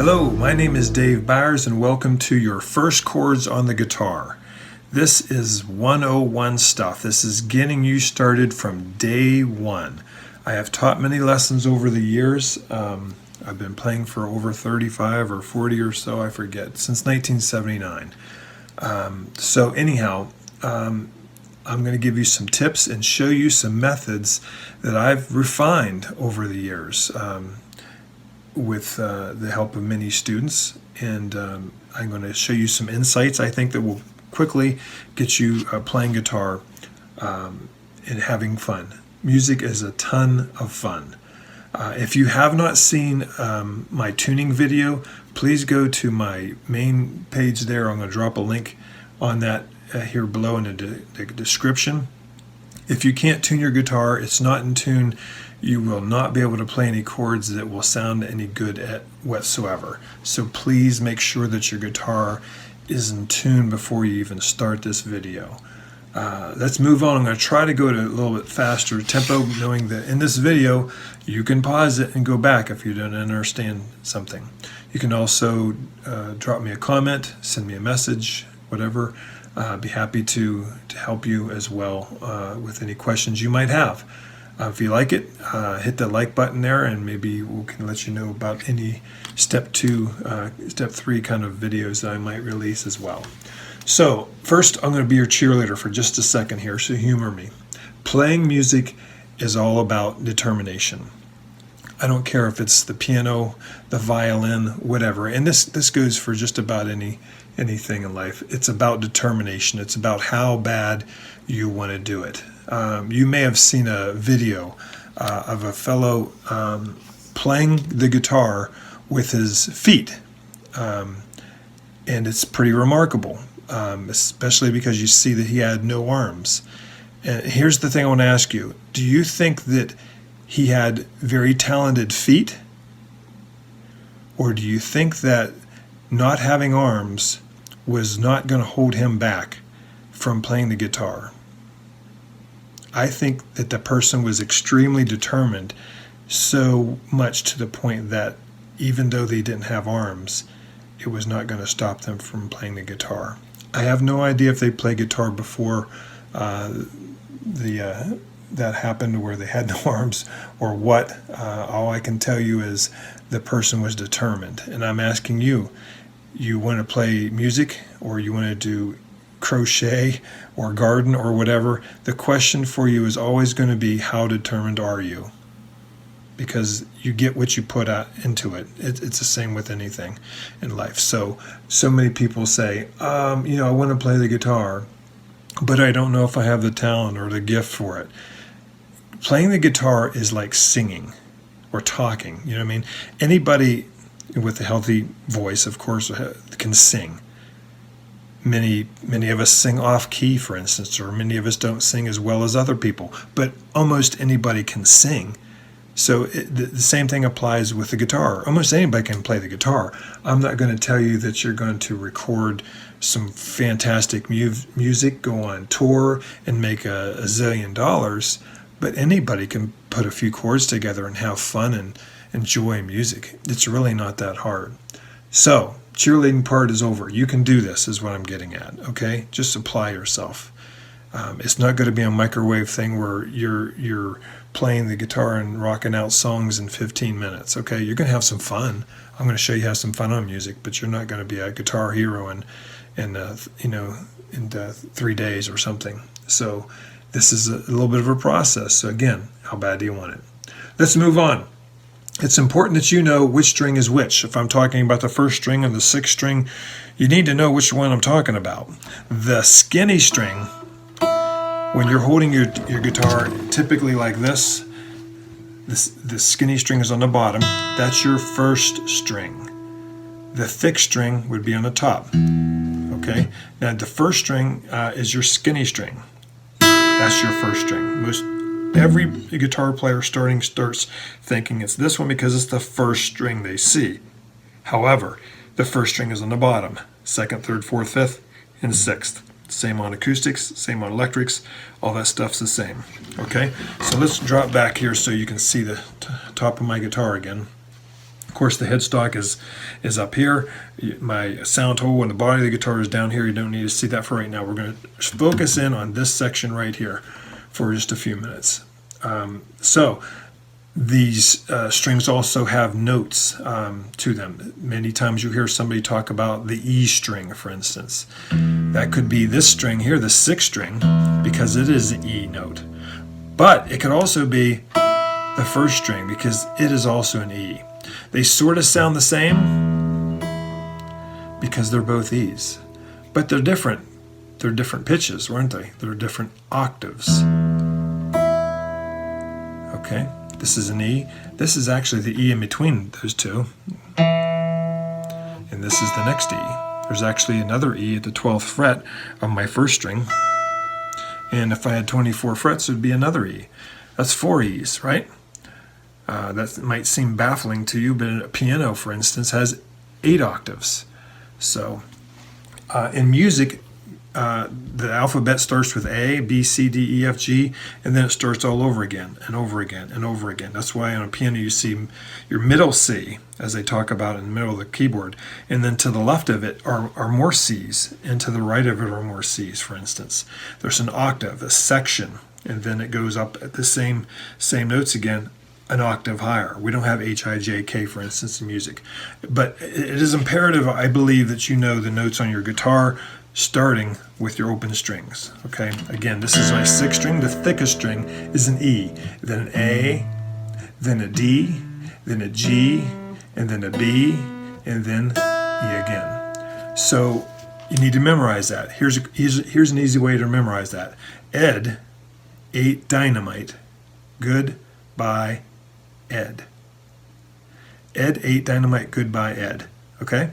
Hello, my name is Dave Byers and welcome to your first chords on the guitar. This is 101 stuff. This is getting you started from day one. I have taught many lessons over the years. I've been playing for over 35 or 40 or so, I forget, since 1979. I'm going to give you some tips and show you some methods that I've refined over the years. With the help of many students, and I'm going to show you some insights I think that will quickly get you playing guitar and having fun. Music is a ton of fun. If you have not seen my tuning video, please go to my main page there. I'm going to drop a link on that here below in the description. If you can't tune your guitar, it's not in tune, you will not be able to play any chords that will sound any good whatsoever. So please make sure that your guitar is in tune before you even start this video. Let's move on. I'm going to try to go to a little bit faster tempo, knowing that in this video you can pause it and go back if you don't understand something. You can also drop me a comment, send me a message, whatever. Be happy to help you as well with any questions you might have. If you like it, hit the like button there, and maybe we can let you know about any step 2, step 3 kind of videos that I might release as well. So first, I'm going to be your cheerleader for just a second here, so humor me. Playing music is all about determination. I don't care if it's the piano, the violin, whatever. And this goes for just about anything in life. It's about determination. It's about how bad you want to do it. You may have seen a video of a fellow playing the guitar with his feet. And it's pretty remarkable, especially because you see that he had no arms. And here's the thing I want to ask you. Do you think that he had very talented feet? Or do you think that not having arms was not going to hold him back from playing the guitar? I think that the person was extremely determined, so much to the point that even though they didn't have arms, it was not going to stop them from playing the guitar. I have no idea if they played guitar before that happened where they had no arms or what. All I can tell you is the person was determined. And I'm asking you, you want to play music or you want to do crochet or garden or whatever, the question for you is always going to be, how determined are you? Because you get what you put out into it. It's the same with anything in life. So many people say, I want to play the guitar, but I don't know if I have the talent or the gift for it. Playing the guitar is like singing or talking. You know what I mean? Anybody with a healthy voice, of course, can sing. Many of us sing off key, for instance, or many of us don't sing as well as other people, but almost anybody can sing. So the same thing applies with the guitar. Almost anybody can play the guitar. I'm not going to tell you that you're going to record some fantastic music, go on tour, and make a zillion dollars, but anybody can put a few chords together and have fun and enjoy music. It's really not that hard. So, cheerleading part is over. You can do this, is what I'm getting at, okay? Just apply yourself. It's not going to be a microwave thing where you're playing the guitar and rocking out songs in 15 minutes, okay? You're going to have some fun. I'm going to show you how to have some fun on music, but you're not going to be a guitar hero in 3 days or something. So this is a little bit of a process. So again, how bad do you want it? Let's move on. It's important that you know which string is which. If I'm talking about the first string and the sixth string, you need to know which one I'm talking about. The skinny string, when you're holding your guitar typically like this, the skinny string is on the bottom. That's your first string. The thick string would be on the top. Okay? Now the first string is your skinny string. That's your first string. Every guitar player starts thinking it's this one because it's the first string they see. However, the first string is on the bottom. Second, third, fourth, fifth, and sixth. Same on acoustics, same on electrics, all that stuff's the same. Okay, so let's drop back here so you can see the top of my guitar again. course, the headstock is up here. My sound hole and the body of the guitar is down here. You don't need to see that for right now. We're going to focus in on this section right here for just a few minutes. So these strings also have notes to them. Many times you hear somebody talk about the E string, for instance. That could be this string here, the 6th string, because it is an E note. But it could also be the 1st string because it is also an E. They sort of sound the same because they're both E's. But they're different. They're different pitches, weren't they? They're different octaves. Okay, this is an E. This is actually the E in between those two. And this is the next E. There's actually another E at the 12th fret of my 1st string. And if I had 24 frets, it would be another E. That's 4 E's, right? That might seem baffling to you, but a piano, for instance, has 8 octaves. So in music, the alphabet starts with A, B, C, D, E, F, G, and then it starts all over again and over again and over again. That's why on a piano you see your middle C, as they talk about in the middle of the keyboard, and then to the left of it are more C's, and to the right of it are more C's, for instance. There's an octave, a section, and then it goes up at the same notes again, an octave higher. We don't have H, I, J, K, for instance, in music. But it is imperative, I believe, that you know the notes on your guitar, starting with your open strings. Okay, again, this is my 6th string. The thickest string is an E, then an A, then a D, then a G, and then a B, and then E again. So you need to memorize that. Here's an easy way to memorize that. Ed ate dynamite. Goodbye, Ed. Ed ate dynamite. Goodbye, Ed. Okay?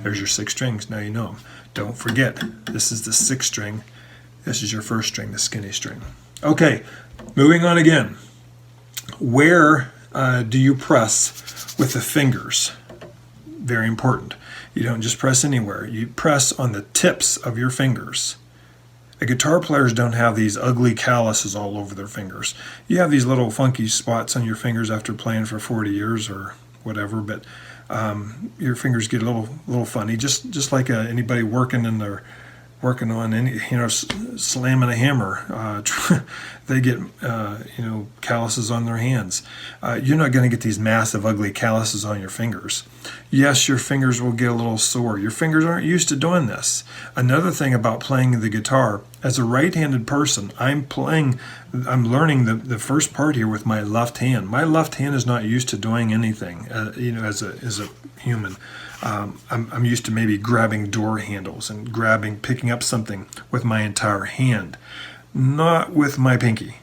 There's your 6 strings. Now you know them. Don't forget, this is the 6th string. This is your 1st string, the skinny string. Okay, moving on again. Where do you press with the fingers? Very important. You don't just press anywhere. You press on the tips of your fingers. The guitar players don't have these ugly calluses all over their fingers. You have these little funky spots on your fingers after playing for 40 years or whatever, but your fingers get a little funny, just like anybody working on any, slamming a hammer. They get calluses on their hands. You're not going to get these massive ugly calluses on your fingers. Yes, your fingers will get a little sore. Your fingers aren't used to doing this. Another thing about playing the guitar, as a right-handed person, I'm learning the first part here with my left hand. My left hand is not used to doing anything, as a human. I'm used to maybe grabbing door handles and picking up something with my entire hand, not with my pinky,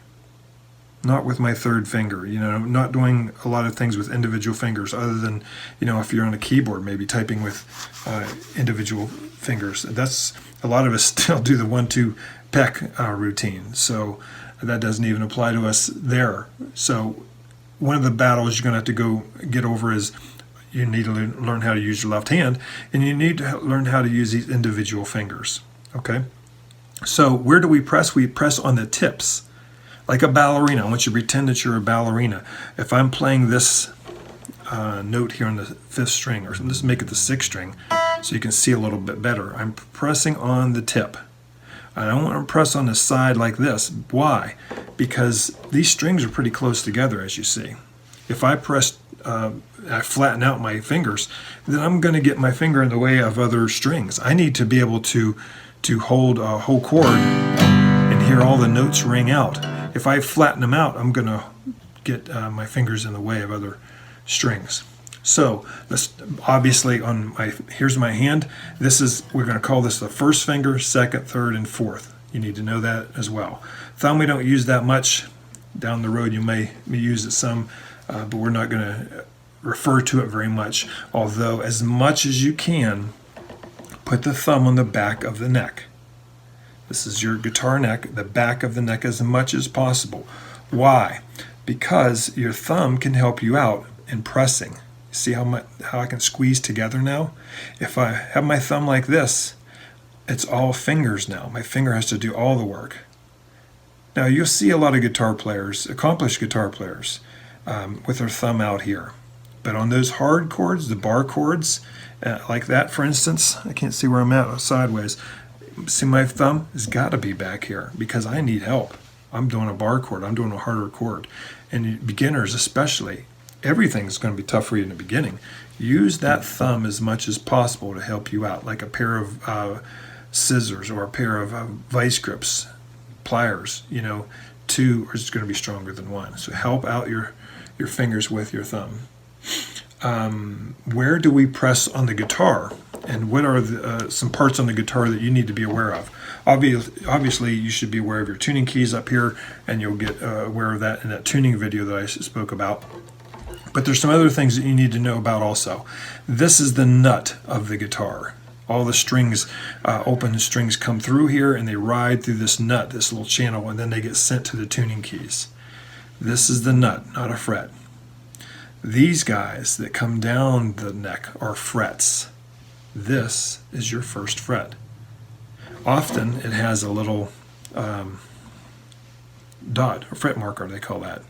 not with my 3rd finger, not doing a lot of things with individual fingers other than, if you're on a keyboard, maybe typing with individual fingers. That's, a lot of us still do the 1-2 peck routine. So that doesn't even apply to us there. So one of the battles you're going to have to go get over is you need to learn how to use your left hand, and you need to learn how to use these individual fingers. Okay? So where do we press? We press on the tips. Like a ballerina. I want you to pretend that you're a ballerina. If I'm playing this note here on the 5th string, or let's make it the 6th string so you can see a little bit better. I'm pressing on the tip. I don't want to press on the side like this. Why? Because these strings are pretty close together, as you see. If I I flatten out my fingers, then I'm going to get my finger in the way of other strings. I need to be able to hold a whole chord and hear all the notes ring out. If I flatten them out, I'm going to get my fingers in the way of other strings. So let's obviously here's my hand. We're going to call this the 1st finger, 2nd, 3rd, and 4th. You need to know that as well. Thumb we don't use that much. Down the road you may use it some, but we're not going to refer to it very much. Although as much as you can, put the thumb on the back of the neck. This is your guitar neck, the back of the neck as much as possible. Why? Because your thumb can help you out in pressing. See how I can squeeze together now? If I have my thumb like this, it's all fingers now. My finger has to do all the work. Now you'll see a lot of guitar players, accomplished guitar players, with their thumb out here. But on those hard chords, the bar chords, like that, for instance, I can't see where I'm at sideways. See, my thumb has got to be back here because I need help. I'm doing a bar chord. I'm doing a harder chord. And beginners especially, everything's going to be tough for you in the beginning. Use that thumb as much as possible to help you out, like a pair of scissors or a pair of vice grips, pliers. You know, two is going to be stronger than one. So help out your fingers with your thumb. Where do we press on the guitar? And what are some parts on the guitar that you need to be aware of? Obviously, you should be aware of your tuning keys up here, and you'll get aware of that in that tuning video that I spoke about. But there's some other things that you need to know about also. This is the nut of the guitar. All the strings, open strings come through here, and they ride through this nut, this little channel, and then they get sent to the tuning keys. This is the nut, not a fret. These guys that come down the neck are frets. This is your first fret. Often it has a little dot, or fret marker, they call that.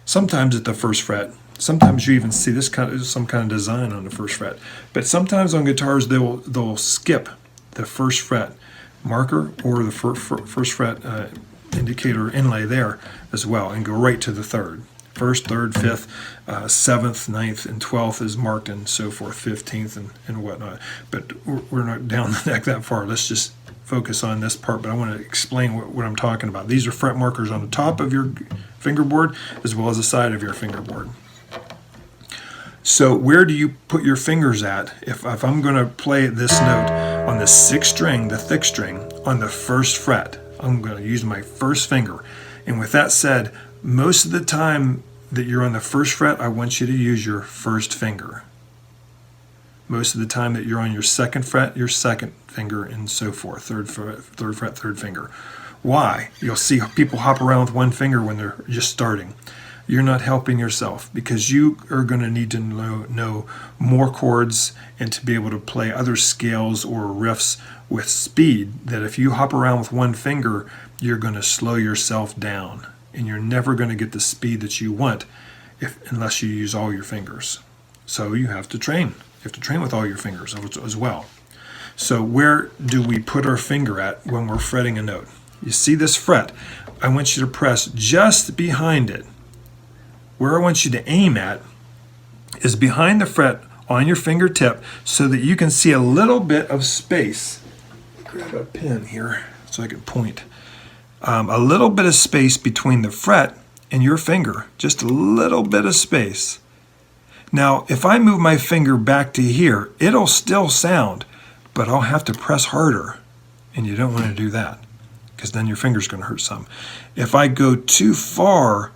Sometimes at the first fret. Sometimes you even see this kind of some kind of design on the first fret. But sometimes on guitars they'll skip the first fret marker or the first fret indicator inlay there as well, and go right to the third. First, third, fifth, seventh, ninth, and 12th is marked, and so forth, 15th and whatnot. But we're not down the neck that far. Let's just focus on this part, but I want to explain what I'm talking about. These are fret markers on the top of your fingerboard as well as the side of your fingerboard. So where do you put your fingers at? If I'm going to play this note on the sixth string, the thick string, on the first fret, I'm going to use my first finger. And with that said, most of the time that you're on the first fret, I want you to use your first finger. Most of the time that you're on your second fret, your second finger, and so forth. Third fret, third finger. Why? You'll see people hop around with one finger when they're just starting. You're not helping yourself, because you are going to need to know more chords and to be able to play other scales or riffs with speed, that if you hop around with one finger, you're going to slow yourself down, and you're never going to get the speed that you want unless you use all your fingers. So you have to train. You have to train with all your fingers as well. So where do we put our finger at when we're fretting a note? You see this fret? I want you to press just behind it. Where I want you to aim at is behind the fret on your fingertip, so that you can see a little bit of space. Grab a pen here so I can point. A little bit of space between the fret and your finger, just a little bit of space. Now, if I move my finger back to here, it'll still sound, but I'll have to press harder, and you don't want to do that, because then your finger's going to hurt some. If I go too far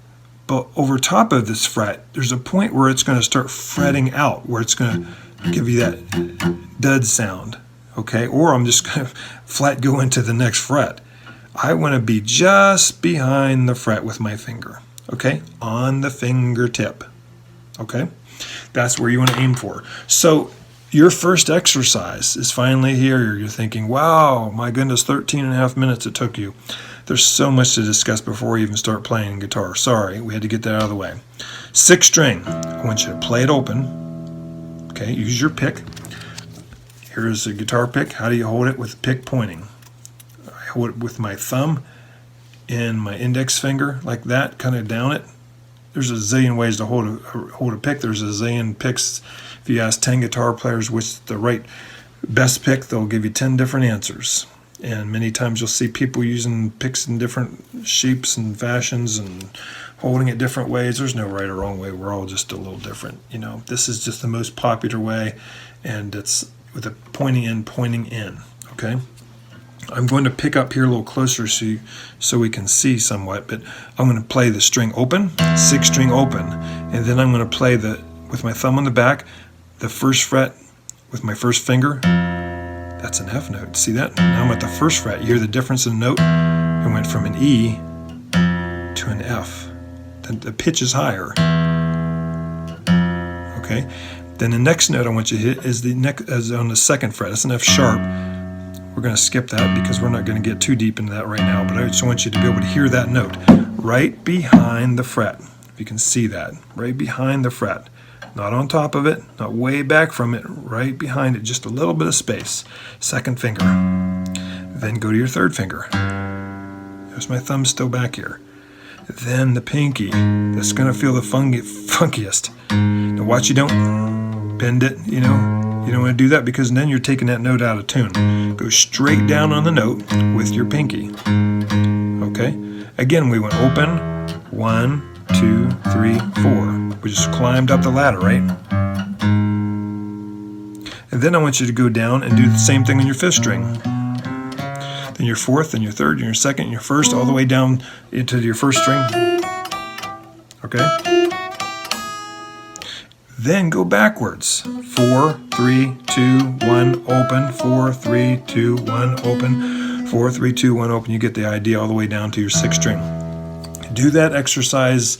but over top of this fret, there's a point where it's going to start fretting out, where it's going to give you that dud sound, okay? Or I'm just going to flat go into the next fret. I want to be just behind the fret with my finger, okay? On the fingertip, okay? That's where you want to aim for. So your first exercise is finally here. You're thinking, wow, my goodness, 13 and a half minutes it took you. There's so much to discuss before we even start playing guitar. Sorry, we had to get that out of the way. Sixth string, I want you to play it open. Okay, use your pick. Here's a guitar pick. How do you hold it? With pick pointing. I hold it with my thumb and my index finger like that, kind of down it. There's a zillion ways to hold a pick. There's a zillion picks. If you ask 10 guitar players which the right best pick, they'll give you 10 different answers. And many times you'll see people using picks in different shapes and fashions and holding it different ways. There's no right or wrong way. We're all just a little different. You know, this is just the most popular way, and it's with a pointing in. Okay. I'm going to pick up here a little closer so we can see somewhat, but I'm going to play the string open, sixth string open, and then I'm going to play with my thumb on the back, the first fret with my first finger. That's an F note. See that? Now I'm at the first fret. You hear the difference in the note? It went from an E to an F. The pitch is higher. Okay? Then the next note I want you to hit is on the second fret. It's an F sharp. We're going to skip that because we're not going to get too deep into that right now, but I just want you to be able to hear that note right behind the fret. If you can see that, right behind the fret. Not on top of it, not way back from it, right behind it, just a little bit of space. Second finger. Then go to your third finger. There's my thumb still back here. Then the pinky. That's going to feel the funkiest. Now watch you don't bend it, you know. You don't want to do that because then you're taking that note out of tune. Go straight down on the note with your pinky. Okay? Again, we went open. 1, 2, 3, 4. We just climbed up the ladder, right? And then I want you to go down and do the same thing on your fifth string. Then your fourth, then your third, and your second, and your first, all the way down into your first string. Okay? Then go backwards. 4, 3, 2, 1, open. 4, 3, 2, 1, open. 4, 3, 2, 1, open. You get the idea all the way down to your sixth string. Do that exercise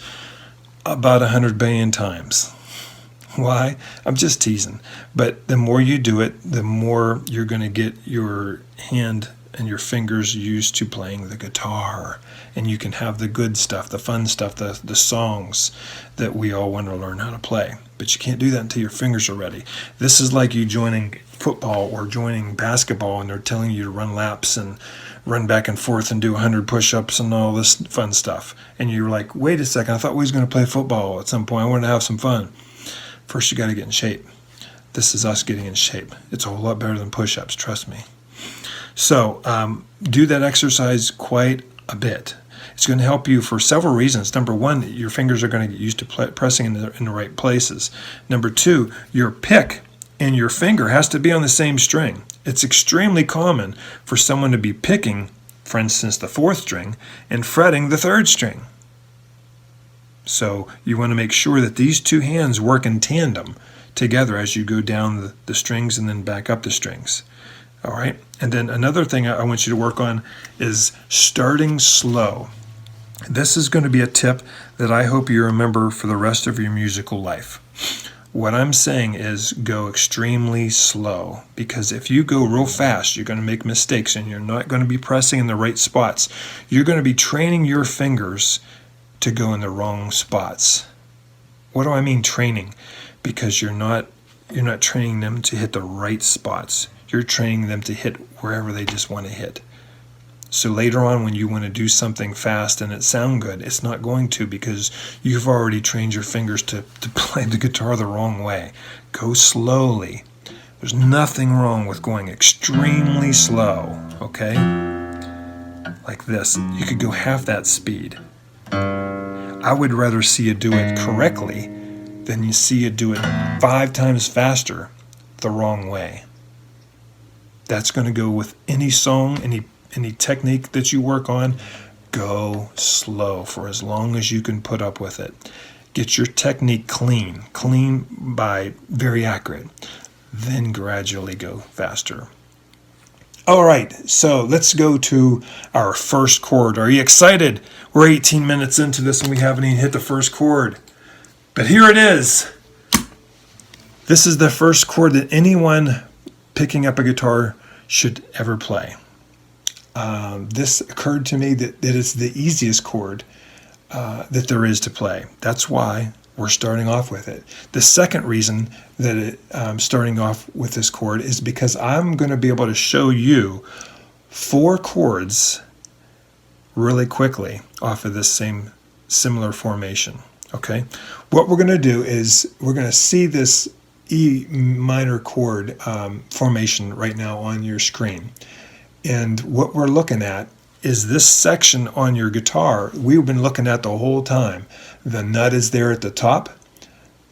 about 100 billion times. Why? I'm just teasing. But the more you do it, the more you're going to get your hand and your fingers used to playing the guitar. And you can have the good stuff, the fun stuff, the songs that we all want to learn how to play. But you can't do that until your fingers are ready. This is like you joining football or joining basketball and they're telling you to run laps and run back and forth and do 100 push-ups and all this fun stuff. And you're like, wait a second, I thought we was going to play football at some point. I wanted to have some fun. First, you got to get in shape. This is us getting in shape. It's a whole lot better than push-ups, trust me. So do that exercise quite a bit. It's going to help you for several reasons. Number one, your fingers are going to get used to pressing in the right places. Number two, your pick and your finger has to be on the same string. It's extremely common for someone to be picking, for instance, the fourth string and fretting the third string. So you want to make sure that these two hands work in tandem together as you go down the strings and then back up the strings. All right. And then another thing I want you to work on is starting slow. This is going to be a tip that I hope you remember for the rest of your musical life. What I'm saying is go extremely slow, because if you go real fast, you're going to make mistakes and you're not going to be pressing in the right spots. You're going to be training your fingers to go in the wrong spots. What do I mean training? Because you're not training them to hit the right spots. You're training them to hit wherever they just want to hit. So later on when you want to do something fast and it sound good, it's not going to, because you've already trained your fingers to play the guitar the wrong way. Go slowly. There's nothing wrong with going extremely slow, okay? Like this. You could go half that speed. I would rather see you do it correctly than you see you do it 5 times faster the wrong way. That's going to go with any song, any technique that you work on. Go slow for as long as you can put up with it. Get your technique clean by very accurate. Then gradually go faster. All right, so let's go to our first chord. Are you excited? We're 18 minutes into this and we haven't even hit the first chord. But here it is. This is the first chord that anyone picking up a guitar should ever play. This occurred to me that it's the easiest chord that there is to play. That's why we're starting off with it. The second reason that I'm starting off with this chord is because I'm going to be able to show you 4 chords really quickly off of this same similar formation. Okay? What we're going to do is we're going to see this E minor chord formation right now on your screen. And what we're looking at is this section on your guitar we've been looking at the whole time. The nut is there at the top.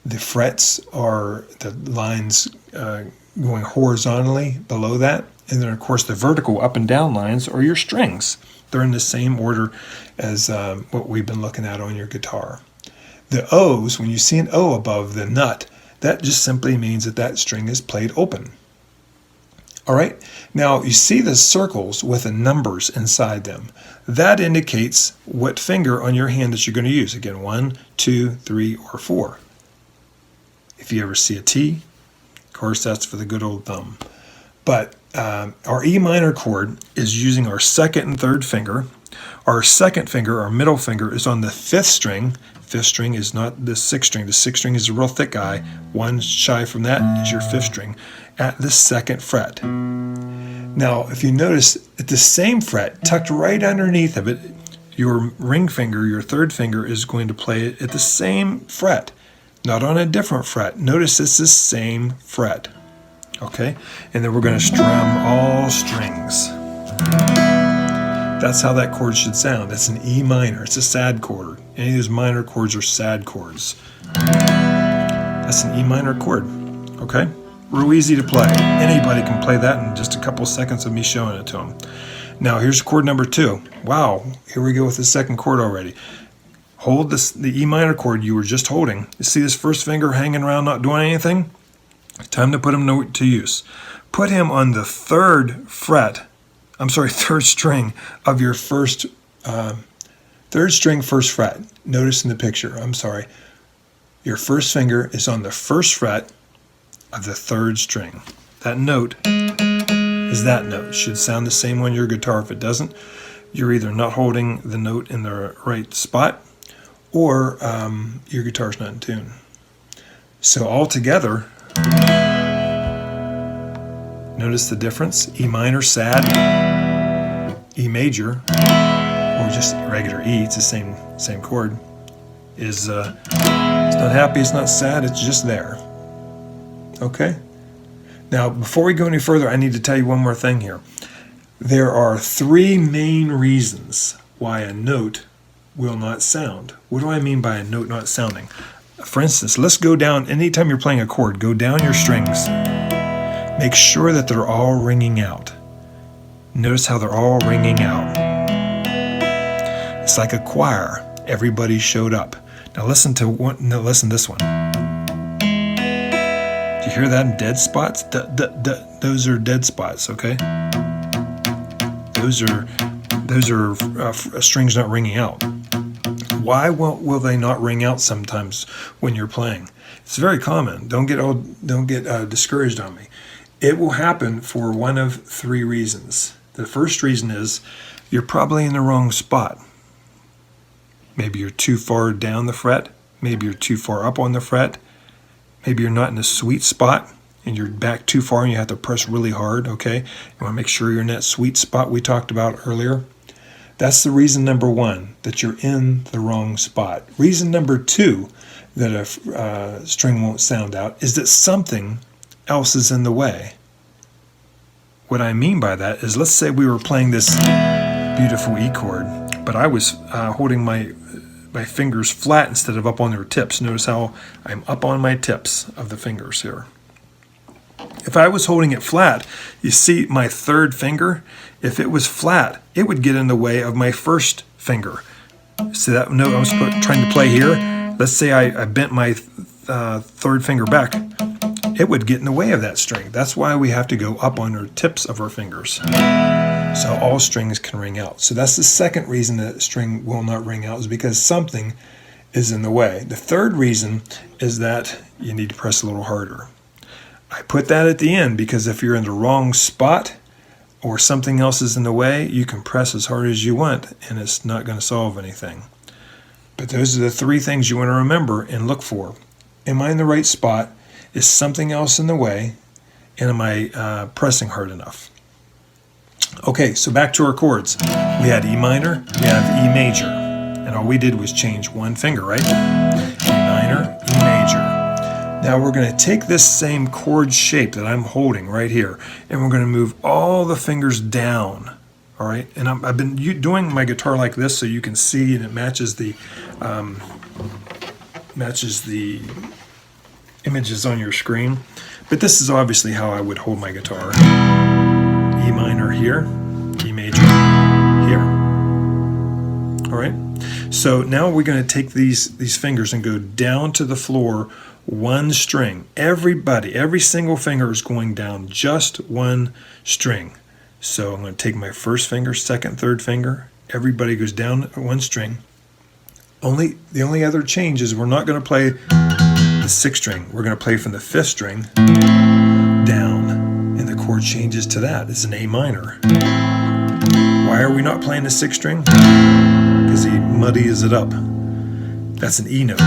The frets are the lines going horizontally below that. And then, of course, the vertical up and down lines are your strings. They're in the same order as what we've been looking at on your guitar. The O's, when you see an O above the nut, that just simply means that string is played open. All right, now you see the circles with the numbers inside them. That indicates what finger on your hand that you're going to use. Again, 1, 2, 3, or 4. If you ever see a T, of course, that's for the good old thumb. But our E minor chord is using our second and third finger. Our second finger, our middle finger, is on the 5th string. fifth string is not the sixth string. The sixth string is a real thick guy. One shy from that is your fifth string at the second fret. Now, if you notice, at the same fret, tucked right underneath of it, your ring finger, your third finger, is going to play it at the same fret, not on a different fret. Notice it's the same fret. Okay? And then we're going to strum all strings. That's how that chord should sound. It's an E minor. It's a sad chord. Any of those minor chords are sad chords. That's an E minor chord. Okay? Real easy to play. Anybody can play that in just a couple seconds of me showing it to them. Now here's chord number 2. Wow, here we go with the second chord already. Hold this, the E minor chord you were just holding. You see this first finger hanging around not doing anything? Time to put him to use. Put him on the third string of your first, third string, first fret. Notice in the picture, your first finger is on the first fret of the third string. That note is that note. It should sound the same on your guitar. If it doesn't, you're either not holding the note in the right spot or your guitar's not in tune. So all together, notice the difference. E minor, sad, E major, or just regular E, it's the same chord, is it's not happy, it's not sad, it's just there. Okay? Now, before we go any further, I need to tell you one more thing here. There are 3 main reasons why a note will not sound. What do I mean by a note not sounding? For instance, let's go down, anytime you're playing a chord, go down your strings. Make sure that they're all ringing out. Notice how they're all ringing out. It's like a choir. Everybody showed up. Now listen to this one. Do you hear that in dead spots? Those are dead spots, okay? Those are strings not ringing out. Why will they not ring out sometimes when you're playing? It's very common. Don't get discouraged on me. It will happen for one of 3 reasons. The first reason is you're probably in the wrong spot. Maybe you're too far down the fret. Maybe you're too far up on the fret. Maybe you're not in a sweet spot and you're back too far and you have to press really hard, okay? You want to make sure you're in that sweet spot we talked about earlier. That's the reason number 1, that you're in the wrong spot. Reason number 2 that a string won't sound out is that something else is in the way. What I mean by that is, let's say we were playing this beautiful E chord, but I was holding my fingers flat instead of up on their tips. Notice how I'm up on my tips of the fingers here. If I was holding it flat, you see my third finger, if it was flat, it would get in the way of my first finger. See that note I was trying to play here? Let's say I bent my third finger back. It would get in the way of that string. That's why we have to go up on our tips of our fingers. So all strings can ring out. So that's the second reason that a string will not ring out, is because something is in the way. The third reason is that you need to press a little harder. I put that at the end because if you're in the wrong spot or something else is in the way, you can press as hard as you want and it's not going to solve anything. But those are the 3 things you want to remember and look for. Am I in the right spot? Is something else in the way? And am I pressing hard enough? Okay, so back to our chords. We had E minor, we have E major. And all we did was change one finger, right? E minor, E major. Now we're going to take this same chord shape that I'm holding right here, and we're going to move all the fingers down. All right, and I've been doing my guitar like this so you can see, and it matches the images on your screen. But this is obviously how I would hold my guitar. E minor here, E major here. All right. So now we're going to take these fingers and go down to the floor one string. Every single finger is going down just one string. So I'm going to take my first finger, second, third finger. Everybody goes down one string. The only other change is we're not going to play the 6th string. We're going to play from the 5th string down. And the chord changes to that. It's an A minor. Why are we not playing the 6th string? Because he muddies it up. That's an E note.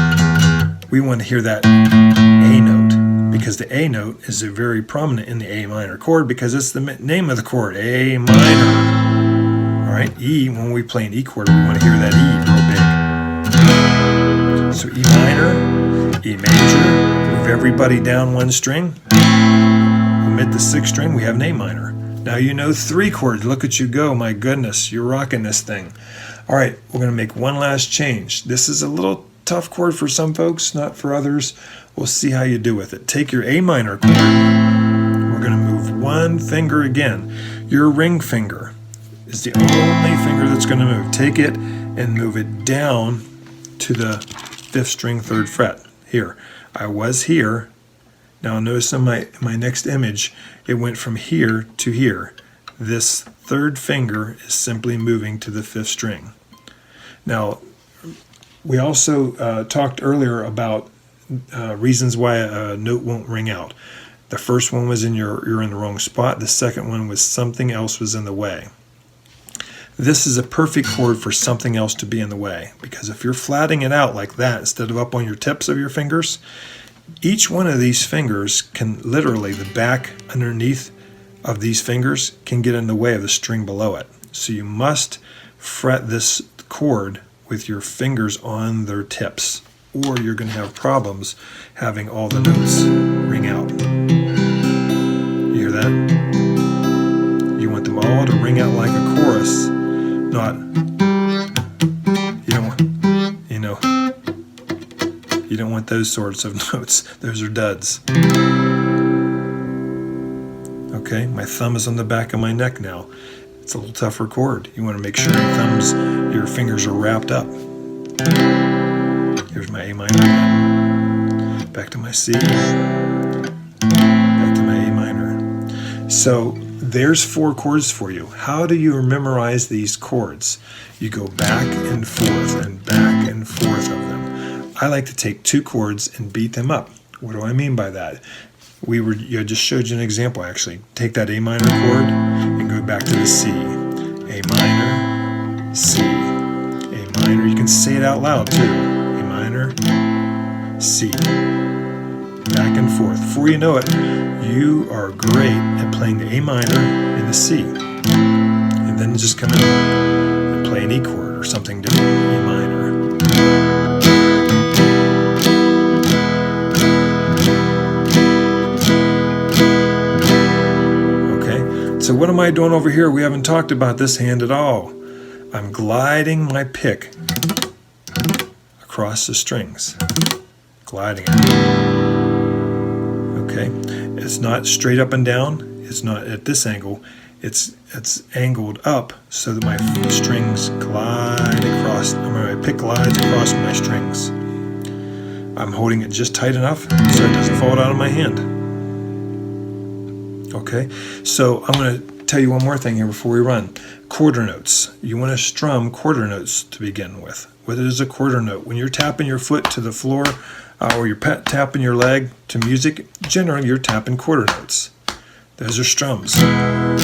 We want to hear that A note, because the A note is very prominent in the A minor chord because it's the name of the chord, A minor. All right, E, when we play an E chord, we want to hear that E real big. So E minor, E major, move everybody down one string. Omit the sixth string, we have an A minor. Now you know 3 chords. Look at you go. My goodness, you're rocking this thing. All right, we're going to make one last change. This is a little tough chord for some folks, not for others. We'll see how you do with it. Take your A minor chord. We're going to move one finger again. Your ring finger is the only finger that's going to move. Take it and move it down to the 5th string, 3rd fret. Here. I was here. Now notice in my next image, it went from here to here. This 3rd finger is simply moving to the 5th string. Now, we also talked earlier about reasons why a note won't ring out. The first one was you're in the wrong spot. The second one was something else was in the way. This is a perfect chord for something else to be in the way, because if you're flatting it out like that instead of up on your tips of your fingers, each one of these fingers can literally, the back underneath of these fingers can get in the way of the string below it. So you must fret this chord with your fingers on their tips, or you're going to have problems having all the notes ring out. You hear that? You want them all to ring out like a chorus, not, you don't want those sorts of notes. Those are duds. Okay, my thumb is on the back of my neck now. It's a little tougher chord. You want to make sure your fingers are wrapped up. Here's my A minor again. Back to my C. Back to my A minor. So there's 4 chords for you. How do you memorize these chords? You go back and forth and back and forth of them. I like to take 2 chords and beat them up. What do I I mean by that? I just showed you an example actually. Take that A minor chord and go back to the C. A minor, C. A minor, you can say it out loud too. A minor, C. Back and forth. Before you know it, you are great at playing the A minor and the C. And then just come in and play an E chord or something different, E minor. So what am I doing over here? We haven't talked about this hand at all. I'm gliding my pick across the strings. Gliding it. Okay. It's not straight up and down. It's not at this angle. It's angled up so that my strings glide across, my pick glides across my strings. I'm holding it just tight enough so it doesn't fall out of my hand. Okay, so I'm going to tell you one more thing here before we run. Quarter notes. You want to strum quarter notes to begin with. What is a quarter note? When you're tapping your foot to the floor or you're tapping your leg to music, generally you're tapping quarter notes. Those are strums. Down,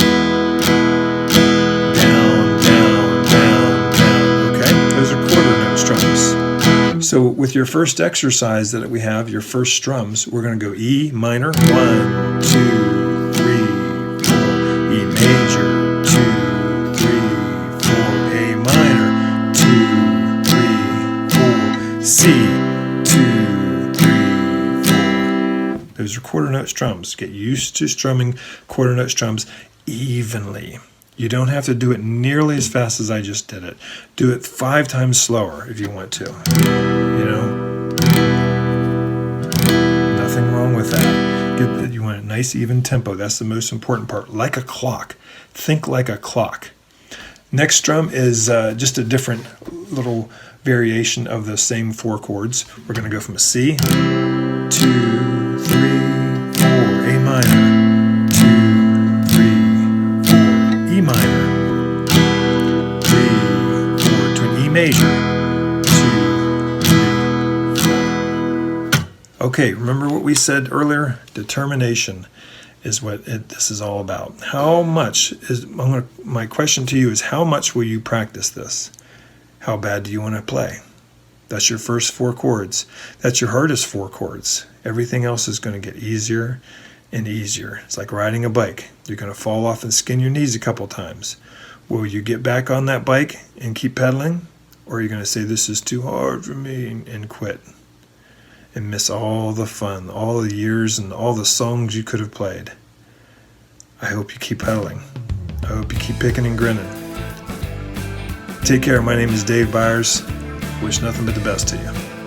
down, down, down. Okay, those are quarter note strums. So with your first exercise that we have, your first strums, we're going to go E minor, 1, 2, 3, 4, E major, 2, 3, 4, A minor, 2, 3, 4, C, 2, 3, 4. Those are quarter note strums. Get used to strumming quarter note strums evenly. You don't have to do it nearly as fast as I just did it. Do it 5 times slower if you want to. Nothing wrong with that. You want a nice even tempo. That's the most important part. Like a clock. Think like a clock. Next strum is just a different little variation of the same 4 chords. We're going to go from a C, 2, 3, 4, A minor, 2, 3, 4, E minor, 3, 4, to an E major, 2, 3, 4. Okay, remember what we said earlier? Determination is what this is all about. How much is, my question to you is, how much will you practice this? How bad do you want to play? That's your first 4 chords. That's your hardest 4 chords. Everything else is going to get easier and easier. It's like riding a bike. You're going to fall off and skin your knees a couple times. Will you get back on that bike and keep pedaling? Or are you going to say, this is too hard for me, and quit? And miss all the fun, all the years and all the songs you could have played. I hope you keep pedaling. I hope you keep picking and grinning. Take care. My name is Dave Byers. Wish nothing but the best to you.